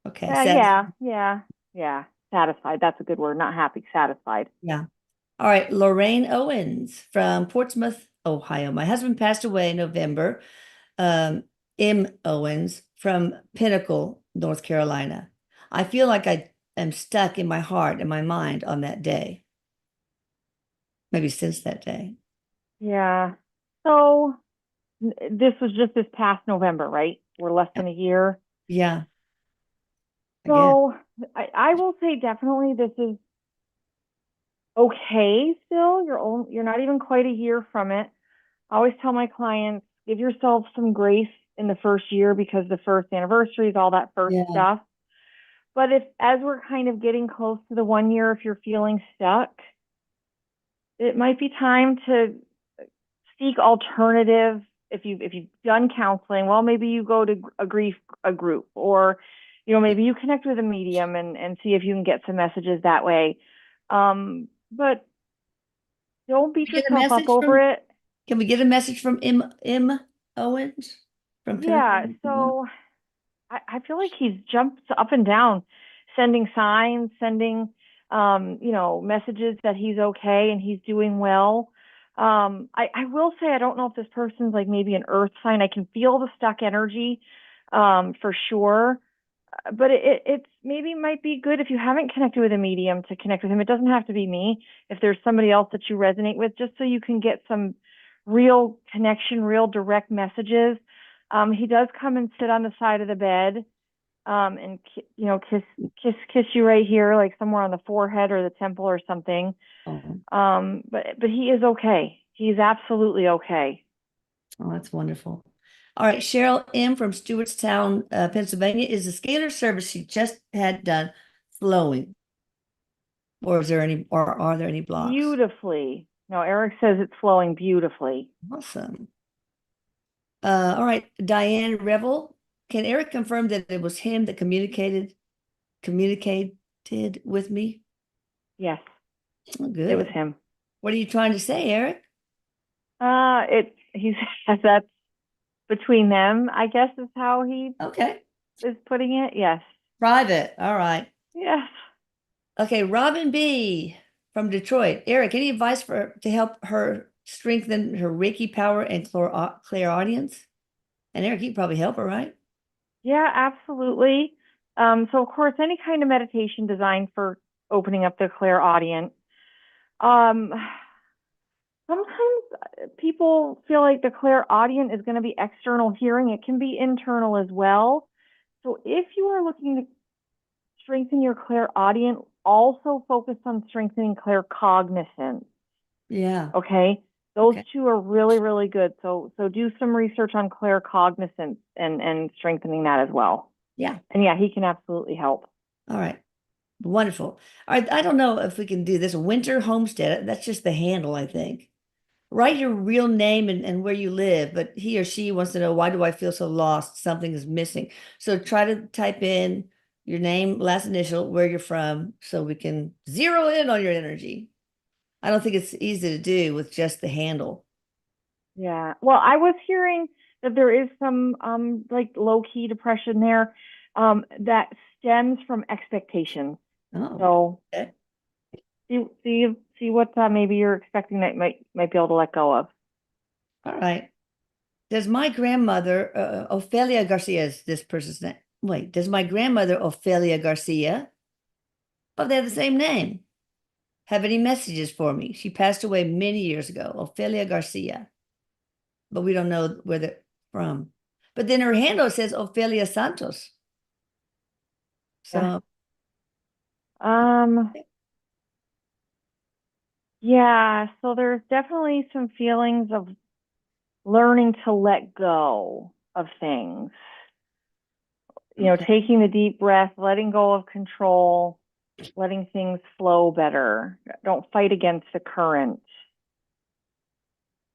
Okay. Yeah, Sad. yeah, yeah, yeah. Satisfied. That's a good word. Not happy, satisfied. Yeah. All right. Lorraine Owens from Portsmouth, Ohio. My husband passed away in November. M. Owens from Pinnacle, North Carolina. I feel like I am stuck in my heart and my mind on that day, maybe since that day. Yeah. So this was just this past November, right? We're less than a year. Yeah, I guess. So I will say definitely this is okay still. You're not even quite a year from it. I always tell my clients, give yourself some grace in the first year because the first anniversaries, all that first Yeah. stuff. But if, as we're kind of getting close to the 1 year, if you're feeling stuck, it might be time to seek alternative. If you've done counseling, well, maybe you go to a group, or maybe you connect with a medium and see if you can get some messages that way. But don't beat Get a yourself up message over from, it. can we get a message from M Owens from Yeah, Pennsylvania? so I feel like he's jumped up and down, sending signs, sending messages that he's okay and he's doing well. I will say I don't know if this person's like maybe an earth sign. I can feel the stuck energy, for sure. But it's maybe might be good if you haven't connected with a medium to connect with him. It doesn't have to be me. If there's somebody else that you resonate with, just so you can get some real connection, real direct messages. He does come and sit on the side of the bed, and kiss you right here, like somewhere on the forehead or the temple or something. Oh, But he is okay. He's absolutely okay. oh, that's wonderful. All right, Cheryl M. from Stewartstown, Pennsylvania. Is the scalar service she just had done flowing, or is there any, or are there any blocks? Beautifully. No, Erik says it's flowing beautifully. Awesome. All right, Diane Revel. Can Erik confirm that it was him that communicated with me? Yes, Oh, it was good. him. What are you trying to say, Erik? He says that's between them, I guess is how he Okay. is putting it. Yes. Private. All right. Yes. Okay, Robin B. from Detroit. Erik, any advice to help her strengthen her Reiki power and clairaudience? And Erik, you can probably help her, right? Yeah, absolutely. So of course, any kind of meditation designed for opening up the clairaudient. Um, Sometimes people feel like the clairaudient is going to be external hearing. It can be internal as well. So if you are looking to strengthen your clairaudient, also focus on strengthening claircognizance. Yeah. Okay. Those Okay. two are really, really good. So do some research on claircognizance and strengthening that as well. Yeah. And yeah, he can absolutely help. All right. Wonderful. All right. I don't know if we can do this. Winter Homestead. That's just the handle, I think. Write your real name and where you live, but he or she wants to know, why do I feel so lost? Something is missing. So try to type in your name, last initial, where you're from, so we can zero in on your energy. I don't think it's easy to do with just the handle. Yeah. Well, I was hearing that there is some like low key depression there, that stems from expectations. Oh, So okay. see what maybe you're expecting that might be able to let go of. All right. Does my grandmother, Ophelia Garcia is this person's name. Wait, does my grandmother, Ophelia Garcia, oh, they have the same name, have any messages for me? She passed away many years ago, Ophelia Garcia, but we don't know where they're from. But then her handle says Ophelia Santos. Yeah. So, Um, yeah, so there's definitely some feelings of learning to let go of things. okay. Taking the deep breath, letting go of control, letting things flow better. Don't fight against the current.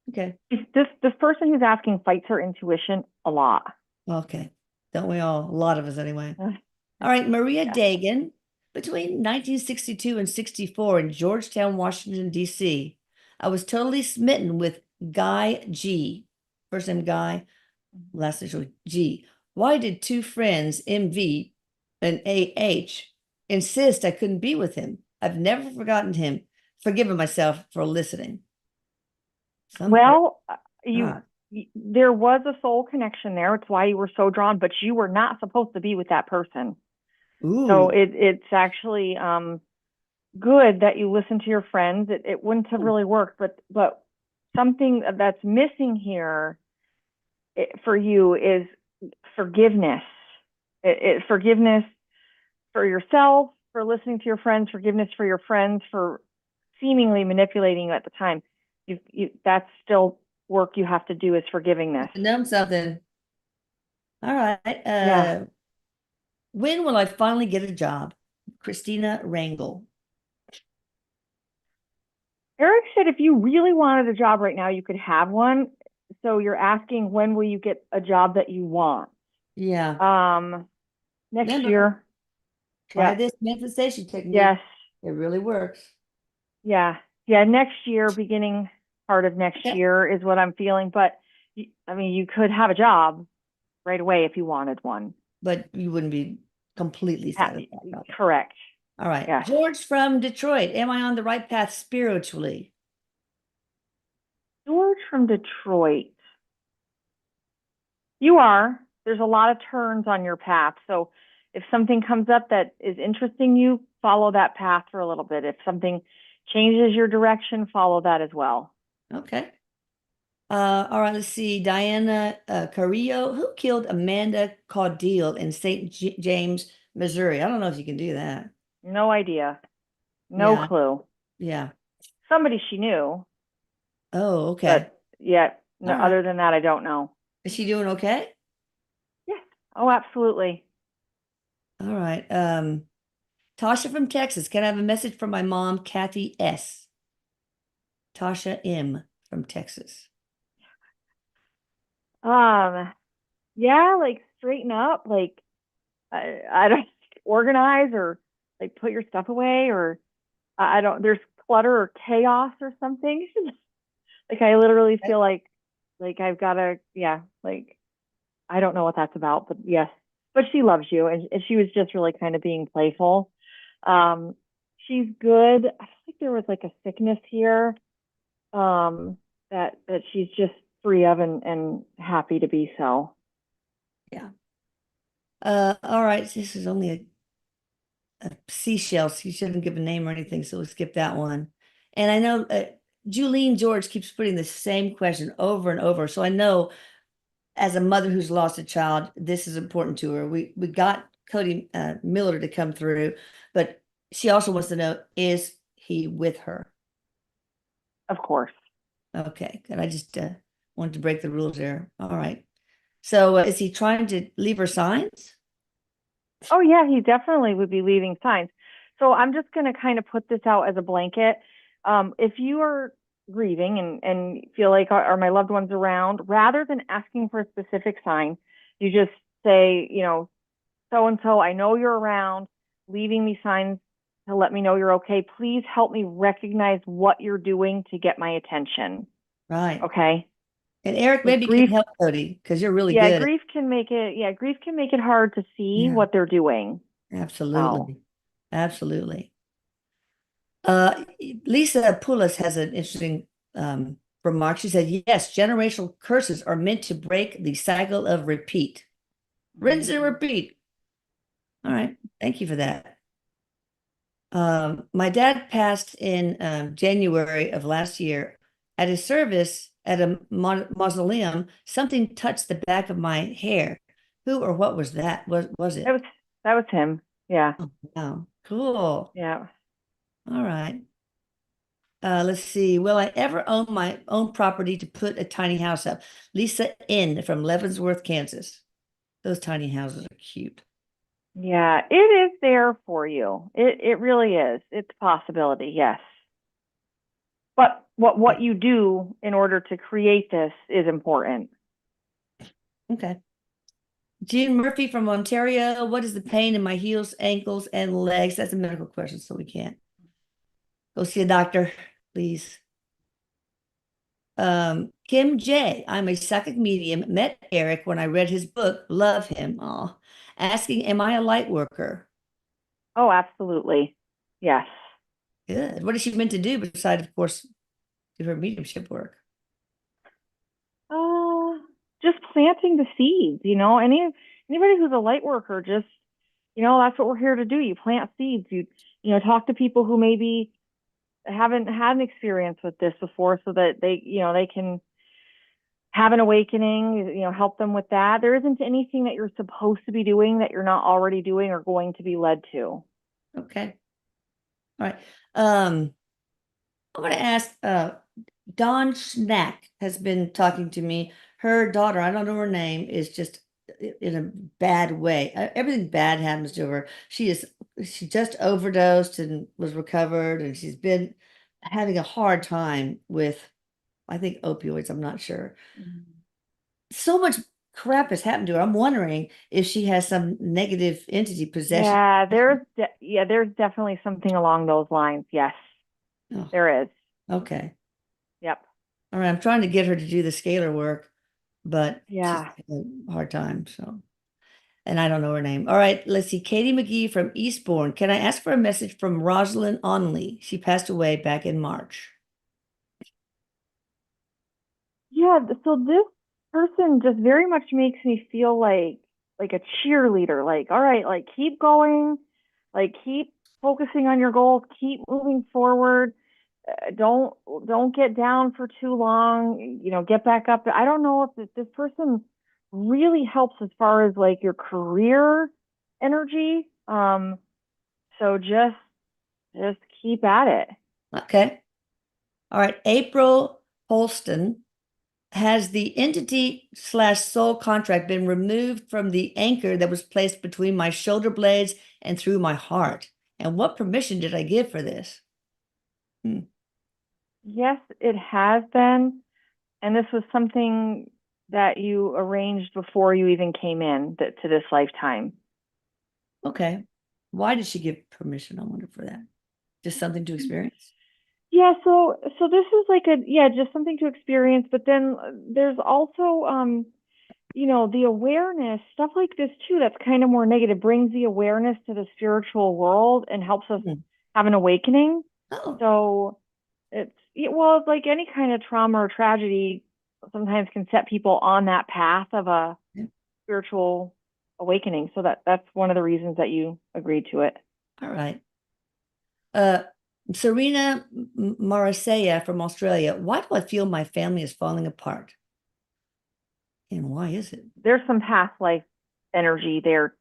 Okay. This person who's asking fights her intuition a lot. Okay. Don't we all? A lot of us anyway. All right, Maria Yeah. Dagan, between 1962 and 64 in Georgetown, Washington, D.C., I was totally smitten with Guy G. First name Guy, last initial G. Why did two friends, MV and AH, insist I couldn't be with him? I've never forgiven myself for listening. Some great Well, God. there was a soul connection there. It's why you were so drawn, but you were not supposed to be with that person. So Ooh. it's actually good that you listen to your friends. It wouldn't have really worked, but something that's missing here, for you, is forgiveness. Forgiveness for yourself, for listening to your friends, forgiveness for your friends for seemingly manipulating you at the time. That's still work you have to do, is forgiving this. Numb something. All right. Yeah. When will I finally get a job? Christina Rangel. Eric said if you really wanted a job right now, you could have one. So you're asking when will you get a job that you want? Yeah. Um, next Remember, year. try Yeah. this manifestation Yes. technique. It really works. Yeah. Yeah. Next year, beginning part of next Okay. year is what I'm feeling. But I mean, you could have a job right away if you wanted one. But you wouldn't be completely Ha- satisfied, probably. Correct. All right. Yes. George from Detroit. Am I on the right path spiritually? George from Detroit. You are. There's a lot of turns on your path. So if something comes up that is interesting you, follow that path for a little bit. If something changes your direction, follow that as well. Okay. All right, let's see. Diana Carrillo, who killed Amanda Caudille in St. James, Missouri? I don't know if you can do that. No idea. No Yeah, clue. yeah. Somebody she knew, Oh, okay. but yet, no, All right. other than that, I don't know. Is she doing okay? Yes. Oh, absolutely. All right. Tasha from Texas. Can I have a message from my mom, Kathy S. Tasha M. from Texas. Um, yeah, like straighten up, like I don't organize or like put your stuff away or I don't there's clutter or chaos or something. Like I literally Okay. feel like I've got to yeah, like I don't know what that's about, but yes. But she loves you and she was just really kind of being playful. Um she's good. I think there was like a sickness here um that she's just free of and happy to be so. Yeah. All right. This is only a seashell. So you shouldn't give a name or anything, so we'll skip that one. And I know Julene George keeps putting the same question over and over. So I know as a mother who's lost a child, this is important to her. We got Cody Miller to come through, but she also wants to know, is he with her? Of course. Okay, good. I just wanted to break the rules there. All right. So is he trying to leave her signs? Oh yeah, he definitely would be leaving signs. So I'm just going to kind of put this out as a blanket. If you are grieving and feel like are my loved ones around, rather than asking for a specific sign, you just say, you know, so and so, I know you're around, leaving me signs to let me know you're okay. Please help me recognize what you're doing to get my attention. Right. Okay. And Eric Because maybe can grief, help Cody because you're really yeah, good. grief can make it hard to see Yeah, what they're doing. So. absolutely. Absolutely. Uh, Lisa Poulos has an interesting remark. She said, yes, generational curses are meant to break the cycle of repeat. Rinse and repeat. All right. Thank you for that. My dad passed in January of last year. At his service at a mausoleum, something touched the back of my hair. Who or what was that? Was That it? was that was him. Yeah. Oh, wow. Cool. Yeah. All right. Let's see. Will I ever own my own property to put a tiny house up? Lisa N. from Leavenworth, Kansas. Those tiny houses are cute. Yeah. It is there for you. It really is. It's a possibility, yes. But what you do in order to create this is important. Okay. Jean Murphy from Ontario. What is the pain in my heels, ankles, and legs? That's a medical question, so we can't go see a doctor, please. Kim J. I'm a psychic medium. Met Erik when I read his book. Love him. Oh, asking, am I a light worker? Oh, absolutely. Yes. Good. What is she meant to do besides, of course, do her mediumship work? Uh just planting the seeds, anybody who's a light worker, just that's what we're here to do. You plant seeds. You talk to people who maybe haven't had an experience with this before so that they can have an awakening, help them with that. There isn't anything that you're supposed to be doing that you're not already doing or going to be led to. Okay. All right. I'm going to ask Dawn Schnack has been talking to me. Her daughter, I don't know her name, is just in a bad way. Everything bad happens to her. She just overdosed and was recovered, and she's been having a hard time with, I think, opioids. I'm not sure. Mhm. So much crap has happened to her. I'm wondering if she has some negative entity possession. Yeah, there's definitely something along those lines. Yes, Oh, there is. okay. Yep. All right. I'm trying to get her to do the scalar work, but she's Yeah. having a hard time. So, and I don't know her name. All right. Let's see. Katie McGee from Eastbourne. Can I ask for a message from Rosalind Onley? She passed away back in March. Yeah, so this person just very much makes me feel like a cheerleader. Like, all right, like keep going, like keep focusing on your goals, keep moving forward. Don't get down for too long. Get back up. I don't know if this person really helps as far as like your career energy. So just keep at it. Okay. All right. April Holston. Has the entity slash soul contract been removed from the anchor that was placed between my shoulder blades and through my heart? And what permission did I give for this? Hmm. Yes, it has been. And this was something that you arranged before you even came in to this lifetime. Okay. Why did she give permission? I wonder for that. Just something to experience? Yeah, so this is like just something to experience, but then there's also the awareness, stuff like this too, that's kind of more negative, brings the awareness to the spiritual world and helps us Hmm. have an awakening. Oh, So it's like any kind of trauma or tragedy sometimes can set people on that path of a yeah. spiritual awakening. So that's one of the reasons that you agreed to it. All right. Uh, Serena Marasea from Australia. Why do I feel my family is falling apart? And why is it? There's some past life energy there.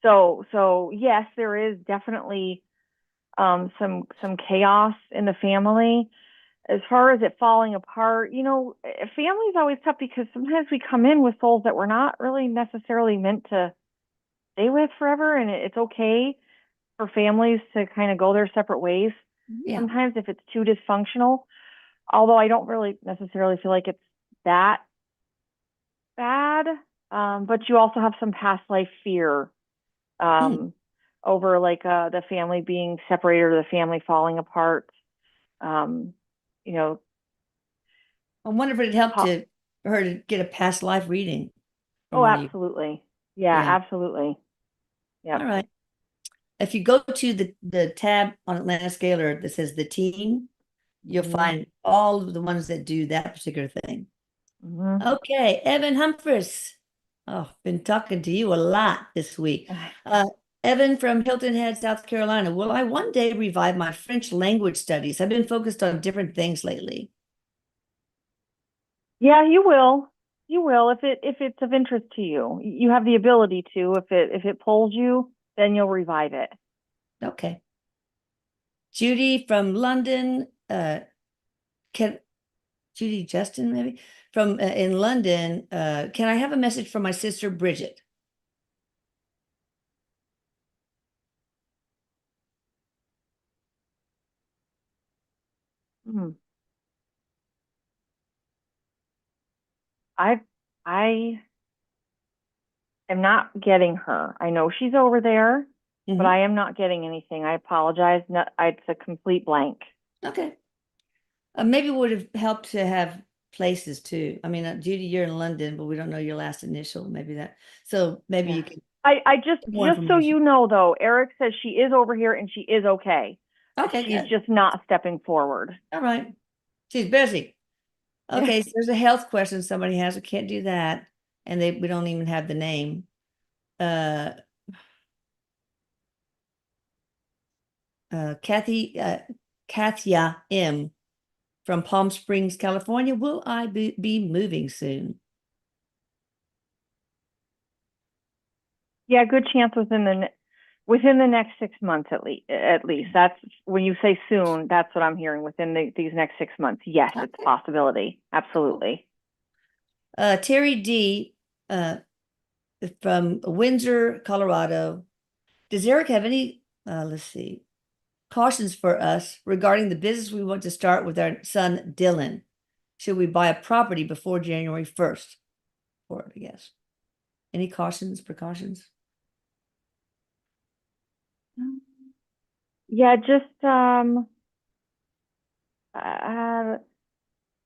So yes, there is definitely some chaos in the family. As far as it falling apart, family is always tough because sometimes we come in with souls that we're not really necessarily meant to stay with forever, and it's okay for families to kind of go their separate ways. Yeah. Sometimes if it's too dysfunctional, although I don't really necessarily feel like it's that bad. But you also have some past life fear Hmm. um, over like the family being separated or the family falling apart. Um, you know, I wonder if it'd help po- to for her to get a past life reading from oh, one of you. absolutely. Yeah, Yeah. absolutely. All Yep. right. If you go to the tab on Atlanta Scalar that says the team, you'll Hmm. find all of the ones that do that particular thing. Hmm. Okay, Evan Humphreys. Oh, been talking to you a lot this week. Uh, Evan from Hilton Head, South Carolina. Will I one day revive my French language studies? I've been focused on different things lately. Yeah, you will. You will if it's of interest to you. You have the ability to. If it pulls you, then you'll revive it. Okay. Judy from London. Can Judy Justin maybe from in London? Can I have a message from my sister Bridget? Hmm. I am not getting her. I know she's over there, but Hmm. I am not getting anything. I apologize. No, it's a complete blank. Okay. Maybe it would have helped to have places too. I mean, Judy, you're in London, but we don't know your last initial. Maybe that. So maybe Yeah. you can I just get more just so information. you know though, Erik says she is over here and she is okay. Okay, She's good. just not stepping forward. All right. She's busy. Yeah. Okay, so there's a health question somebody has. We can't do that. And we don't even have the name. Uh Kathy Kathia M from Palm Springs, California. Will I be moving soon? Yeah, good chance within the next 6 months at least. At least that's when you say soon. That's what I'm hearing within these next 6 months. Yes, it's a Okay. possibility. Cool. Absolutely. Terry D. Uh, from Windsor, Colorado. Does Eric have any, let's see, cautions for us regarding the business we want to start with our son Dylan? Should we buy a property before January 1st for it, I guess? Any cautions, precautions? Yeah, just uh,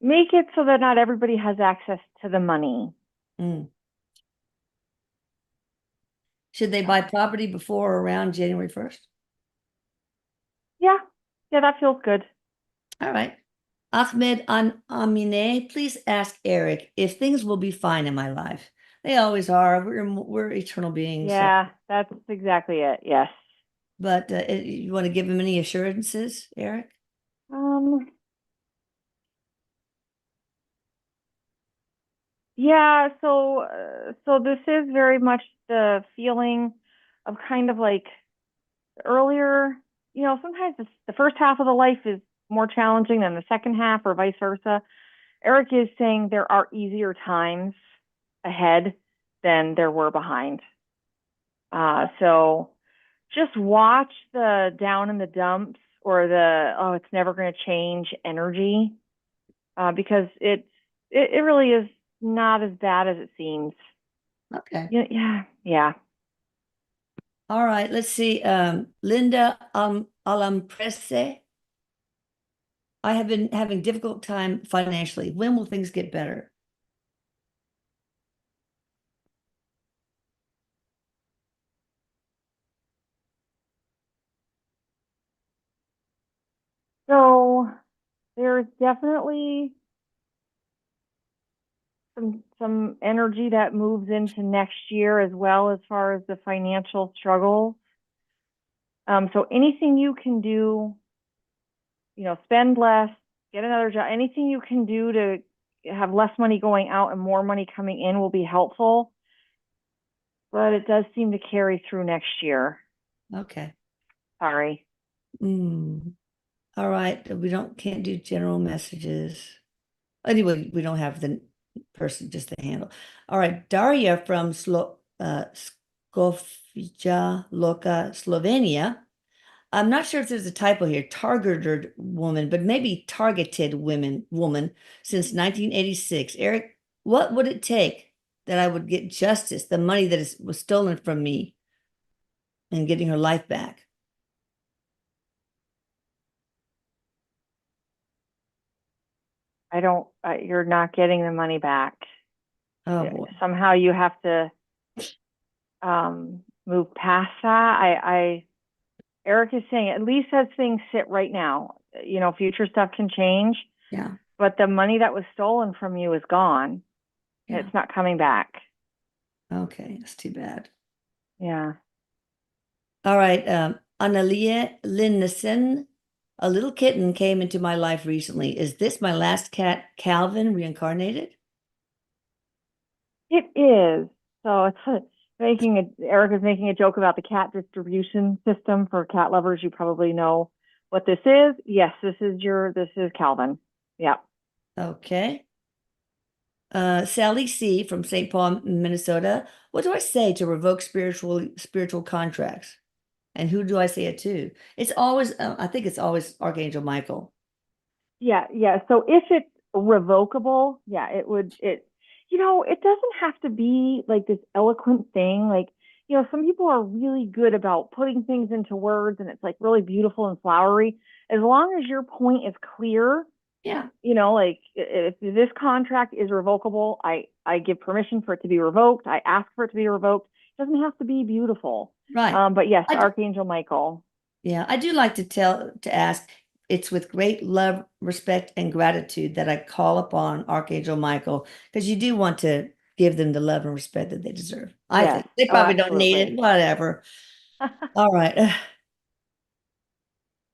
make it so that not everybody has access to the money. Mm. Should they buy property before or around January 1st? Yeah, yeah, that feels good. All right. Ahmed Amine, please ask Eric if things will be fine in my life. They always are. We're eternal beings. So, Yeah, that's exactly it. Yes. but you want to give him any assurances, Eric? Um, yeah, so this is very much the feeling of kind of like earlier, sometimes the first half of the life is more challenging than the second half or vice versa. Eric is saying there are easier times ahead than there were behind. So just watch the down in the dumps or the, oh, it's never going to change energy, because it really is not as bad as it seems. Okay. Yeah, yeah, yeah. All right. Let's see. Linda Alamprese. I have been having difficult time financially. When will things get better? So there's definitely some energy that moves into next year as well as far as the financial struggles. So anything you can do, spend less, get another job, anything you can do to have less money going out and more money coming in will be helpful. But it does seem to carry through next year. Okay. Sorry. Mm. All right. We don't can't do general messages. Anyway, we don't have the person, just the handle. All right. Daria from Skopje Loka, Slovenia. I'm not sure if there's a typo here, targeted woman, but maybe targeted woman since 1986. Eric, what would it take that I would get justice, the money that was stolen from me and getting her life back? I don't, you're not getting the money back. Oh boy. Somehow you have to move past that. Eric is saying, at least as things sit right now, future stuff can change, Yeah. but the money that was stolen from you is gone. Yeah. It's not coming back. Okay. That's too bad. Yeah. All right. Analia Linnesen, a little kitten came into my life recently. Is this my last cat, Calvin, reincarnated? It is. So it's Eric is making a joke about the cat distribution system for cat lovers. You probably know what this is. Yes, this is Calvin. Yeah. Okay. Sally C. from St. Paul, Minnesota. What do I say to revoke spiritual contracts? And who do I say it to? It's always, I think it's always Archangel Michael. Yeah, yeah. So if it's revocable, yeah, it doesn't have to be like this eloquent thing. Like, some people are really good about putting things into words and it's like really beautiful and flowery. As long as your point is clear, Yeah, like if this contract is revocable, I give permission for it to be revoked. I ask for it to be revoked. It doesn't have to be beautiful. right. But yes, I do, Archangel Michael. yeah, I do like to ask. It's with great love, respect, and gratitude that I call upon Archangel Michael because you do want to give them the love and respect that they deserve. I Yes. think they Oh, probably don't need it, absolutely. whatever. All right.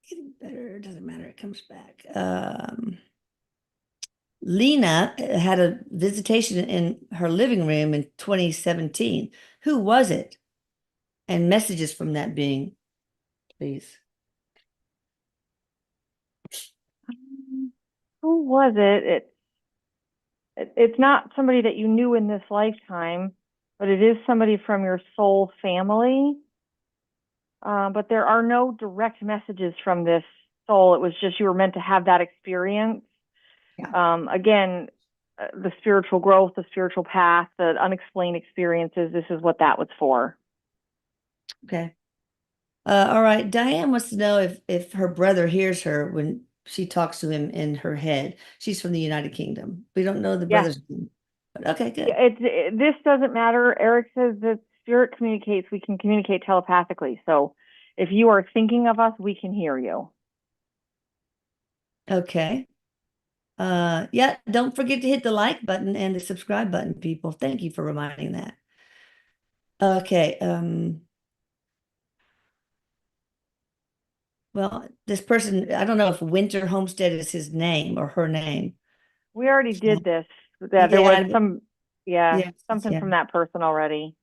Getting better, doesn't matter, it comes back. Lena had a visitation in her living room in 2017. Who was it? And messages from that being, please. Who was it? It's not somebody that you knew in this lifetime. but it is somebody from your soul family. But there are no direct messages from this soul. It was just you were meant to have that experience. Yeah. Again, the spiritual growth, the spiritual path, the unexplained experiences. This is what that was for. Okay. All right. Diane wants to know if her brother hears her when she talks to him in her head. She's from the United Kingdom. We don't know the Yeah, brother's name, but okay, yeah. good. This doesn't matter. Erik says that spirit communicates. We can communicate telepathically. So if you are thinking of us, we can hear you. Okay. Yeah, don't forget to hit the like button and the subscribe button, people. Thank you for reminding that. Okay. Well, this person, I don't know if Winter Homestead is his name or her name. We already did this. That there was Yeah, some, yeah, yes, something yeah. from that person already.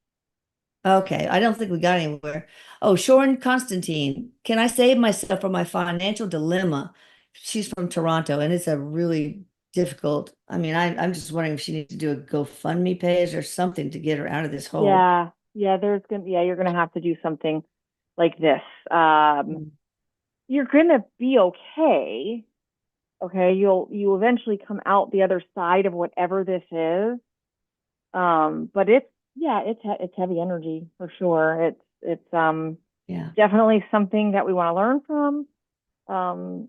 Okay, I don't think we got anywhere. Oh, Shorin Constantine, can I save myself from my financial dilemma? She's from Toronto, and it's a really difficult. I mean, I'm just wondering if she needs to do a GoFundMe page or something to get her out of this hole. Yeah, yeah. You're gonna have to do something like this. Mm. You're gonna be okay. Okay, you eventually come out the other side of whatever this is. But it's heavy energy for sure. It's Yeah, definitely something that we want to learn from. And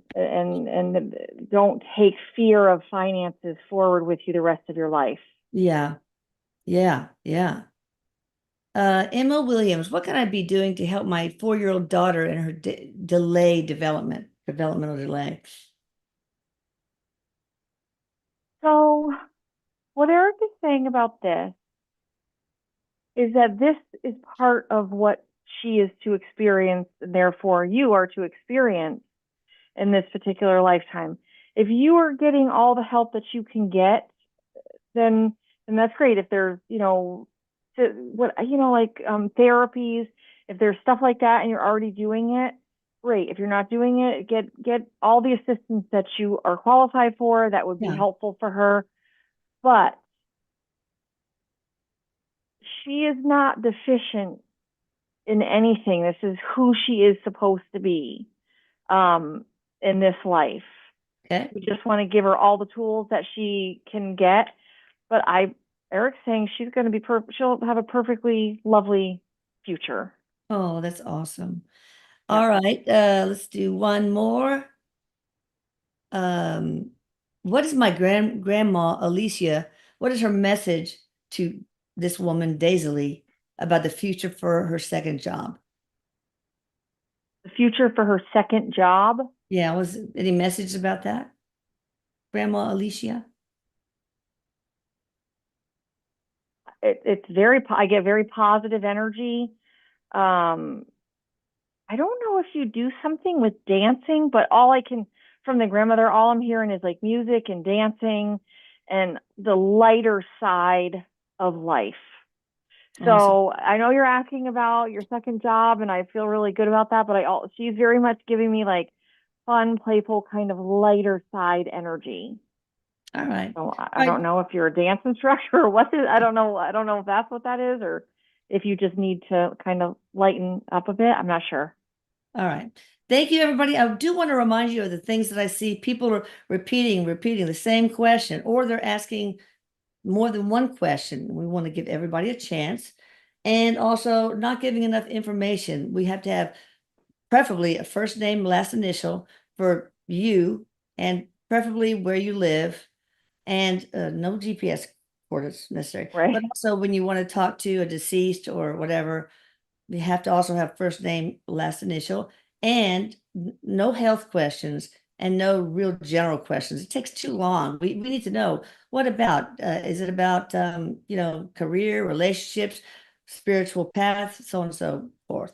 don't take fear of finances forward with you the rest of your life. yeah, yeah. Emma Williams, what can I be doing to help my 4-year-old daughter in her developmental delay? So what Erik is saying about this is that this is part of what she is to experience, and therefore you are to experience in this particular lifetime. If you are getting all the help that you can get, then that's great. If there's therapies, if there's stuff like that and you're already doing it, great. If you're not doing it, get all the assistance that you are qualified for. That would be Yeah, helpful for her. But she is not deficient in anything. This is who she is supposed to be um, in this life. okay. We just want to give her all the tools that she can get. But Erik's saying she's going to be she'll have a perfectly lovely future. Oh, that's awesome. All Yep. right, let's do one more. Um, what is my grandma Alicia? What is her message to this woman Daisy about the future for her second job? The future for her second job. Yeah, was any message about that, Grandma Alicia? It's I get very positive energy. Um, I don't know if you do something with dancing, but from the grandmother, all I'm hearing is like music and dancing and the lighter side of life. Awesome. So I know you're asking about your second job, and I feel really good about that. But she's very much giving me like fun, playful, kind of lighter side energy. All right. So I All don't right. know if you're a dance instructor or what is. I don't know. I don't know if that's what that is, or if you just need to kind of lighten up a bit. I'm not sure. All right. Thank you, everybody. I do want to remind you of the things that I see. People are repeating the same question, or they're asking more than one question. We want to give everybody a chance. And also not giving enough information. We have to have preferably a first name, last initial for you, and preferably where you live, and no GPS coordinates necessary. Right. But also when you want to talk to a deceased or whatever, you have to also have first name, last initial, and no health questions and no real general questions. It takes too long. We need to know what about, is it about, career, relationships, spiritual path, so on and so forth.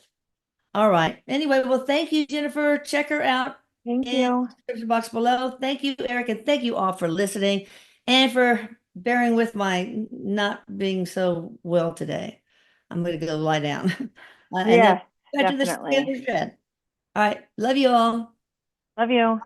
All right. Anyway, well, thank you, Jennifer. Check her out Thank in you. the description box below. Thank you, Erik, and thank you all for listening and for bearing with my not being so well today. I'm going to go lie down. And then Yes, back to the definitely. standard shed. All right. Love you all. Love you.